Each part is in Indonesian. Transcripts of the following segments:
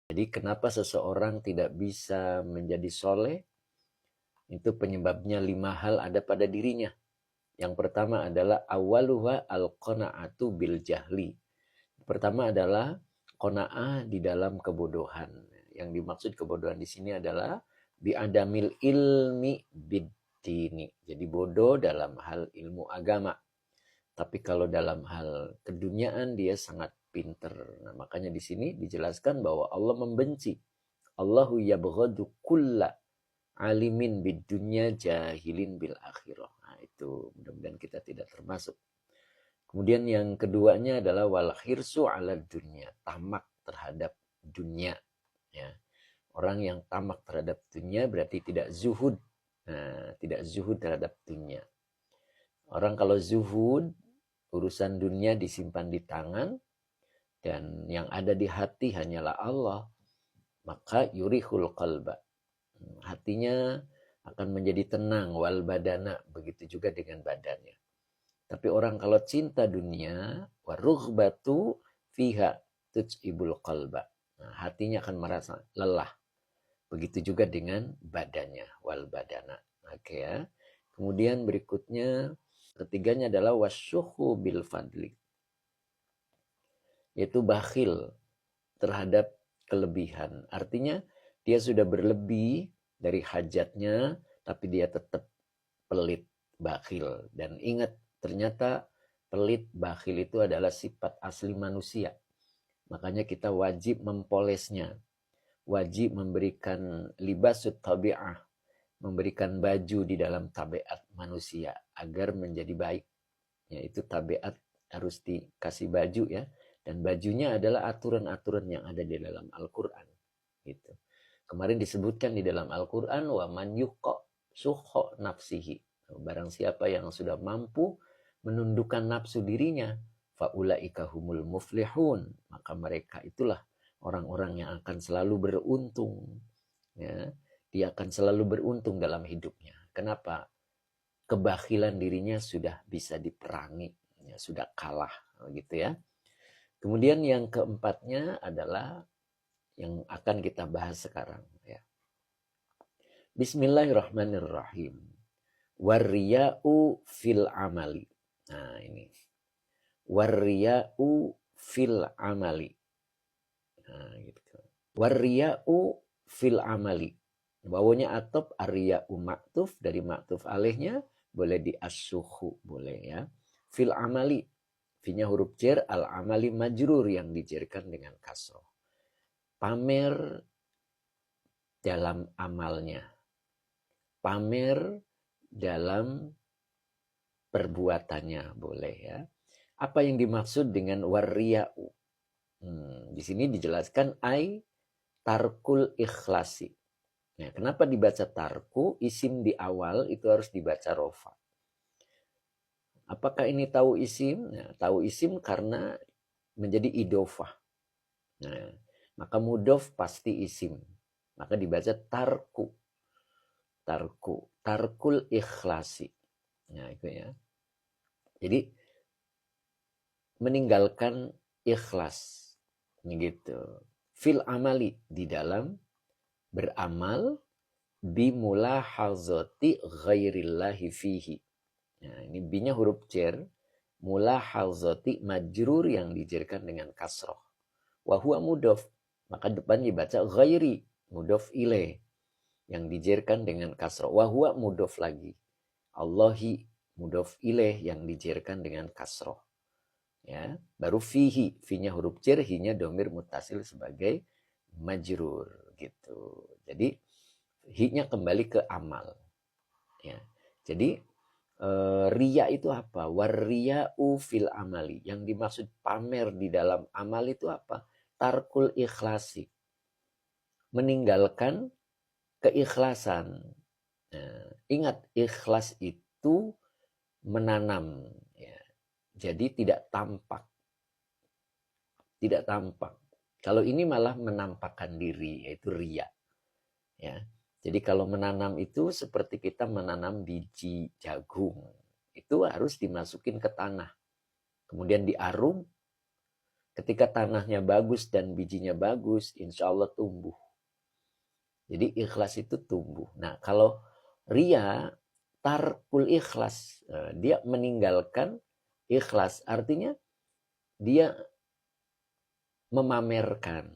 Jadi kenapa seseorang tidak bisa menjadi soleh? Itu penyebabnya 5 hal ada pada dirinya. Yang pertama adalah awaluha al-qana'atu bil jahli. Pertama adalah qana'ah di dalam kebodohan. Yang dimaksud kebodohan di sini adalah biadamil ilmi biddini. Jadi bodoh dalam hal ilmu agama. Tapi kalau dalam hal keduniaan dia sangat pinter. Nah, makanya di sini dijelaskan bahwa Allah membenci. Allahu yabghadu kulla alimin bid dunya jahilin bil akhirah. Nah, itu mudah-mudahan kita tidak termasuk. Kemudian yang keduanya adalah wal hirsu ala dunya, tamak terhadap dunia, ya. Orang yang tamak terhadap dunia berarti tidak zuhud. Nah, tidak zuhud terhadap dunia. Orang kalau zuhud, urusan dunia disimpan di tangan dan yang ada di hati hanyalah Allah, maka yurihul qalba. Hatinya akan menjadi tenang wal badana, begitu juga dengan badannya. Tapi orang kalau cinta dunia, warughbatu fiha tujibul qalba. Nah, hatinya akan merasa lelah. Begitu juga dengan badannya, wal badana. Oke ya. Kemudian berikutnya, ketiganya adalah wasyuhu bil fadli. Yaitu bakhil terhadap kelebihan. Artinya dia sudah berlebih dari hajatnya, tapi dia tetap pelit, bakhil. Dan ingat, ternyata pelit, bakhil itu adalah sifat asli manusia. Makanya kita wajib mempolesnya. Wajib memberikan libasut tabi'ah, memberikan baju di dalam tabiat manusia agar menjadi baik. Yaitu tabiat harus dikasih baju ya. Dan bajunya adalah aturan-aturan yang ada di dalam Al-Quran. Gitu. Kemarin disebutkan di dalam Al-Quran, wa man yuqa suho nafsihi. Barang siapa yang sudah mampu menundukkan nafsu dirinya, faulaika humul muflihun. Maka mereka itulah orang-orang yang akan selalu beruntung. Ya. Dia akan selalu beruntung dalam hidupnya. Kenapa? Kebakhilan dirinya sudah bisa diperangi. Ya, sudah kalah. Gitu ya. Kemudian yang keempatnya adalah yang akan kita bahas sekarang. Ya. Bismillahirrahmanirrahim. Warriya'u fil amali. Nah ini. Warriya'u fil amali. Nah gitu. Warriya'u fil amali. Bawanya atop ariya'u maktuf. Dari maktuf alihnya boleh di as-suhu. Boleh ya. Fil amali. Finya huruf jar, al-amali majrur yang dijarkan dengan kasroh. Pamer dalam amalnya. Pamer dalam perbuatannya boleh ya. Apa yang dimaksud dengan warriya'u? Di sini dijelaskan ai tarkul ikhlasi. Nah, kenapa dibaca tarku? Isim di awal itu harus dibaca rofa. Apakah ini tahu isim? Nah, tahu isim karena menjadi idofah. Nah, maka mudof pasti isim. Maka dibaca tarku. Tarku. Tarkul ikhlasi. Nah, itu ya. Jadi meninggalkan ikhlas. Gitu. Fil amali di dalam beramal bimulahazati ghairillahi fihi. Nah, ini binya huruf jar. Mulahazati majrur yang dijarkan dengan kasroh. Wahuwa mudof. Maka depan dibaca ghairi. Mudof ilaih. Yang dijarkan dengan kasroh. Wahuwa mudof lagi. Allahi mudof ilaih yang dijarkan dengan kasroh. Ya, baru fihi. Finya huruf jar, hinya domir mutasil sebagai majrur. Gitu. Jadi, hi-nya kembali ke amal. Ya. Jadi, riya itu apa? Warriya'u fil amali. Yang dimaksud pamer di dalam amal itu apa? Tarkul ikhlasi. Meninggalkan keikhlasan. Nah, ingat, ikhlas itu menanam. Ya. Jadi tidak tampak. Tidak tampak. Kalau ini malah menampakkan diri, yaitu riya. Ya. Jadi kalau menanam itu seperti kita menanam biji jagung. Itu harus dimasukin ke tanah. Kemudian diarum, Ketika tanahnya bagus dan bijinya bagus, insya Allah tumbuh. Jadi ikhlas itu tumbuh. Nah, kalau ria, tarkul ikhlas. Dia meninggalkan ikhlas. Artinya dia memamerkan.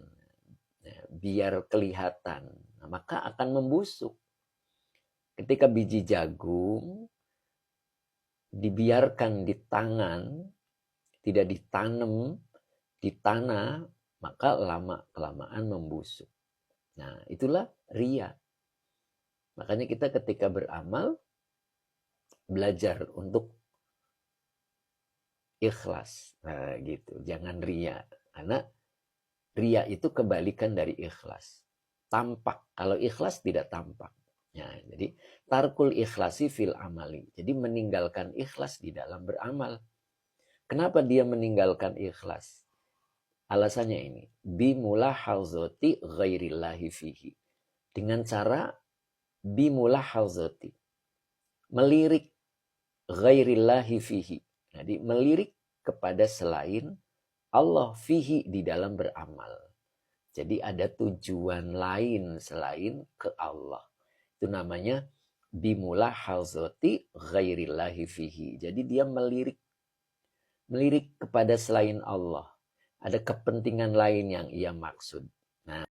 Biar kelihatan. Nah, maka akan membusuk. Ketika biji jagung dibiarkan di tangan, tidak ditanam di tanah, maka lama-kelamaan membusuk. Nah, itulah ria. Makanya kita ketika beramal, belajar untuk ikhlas. Nah, gitu. Jangan ria. Karena ria itu kebalikan dari ikhlas. Tampak. Kalau ikhlas tidak tampak. Nah, jadi tarkul ikhlasi fil amali. Jadi meninggalkan ikhlas di dalam beramal. Kenapa dia meninggalkan ikhlas? Alasannya ini, bimulahazati ghairillahi fihi. Dengan cara bimulahazati, melirik ghairillahi fihi. Jadi melirik kepada selain Allah fihi di dalam beramal. Jadi ada tujuan lain selain ke Allah. Itu namanya bimulahazati ghairillahi fihi. Jadi dia melirik kepada selain Allah. Ada kepentingan lain yang ia maksud. Nah,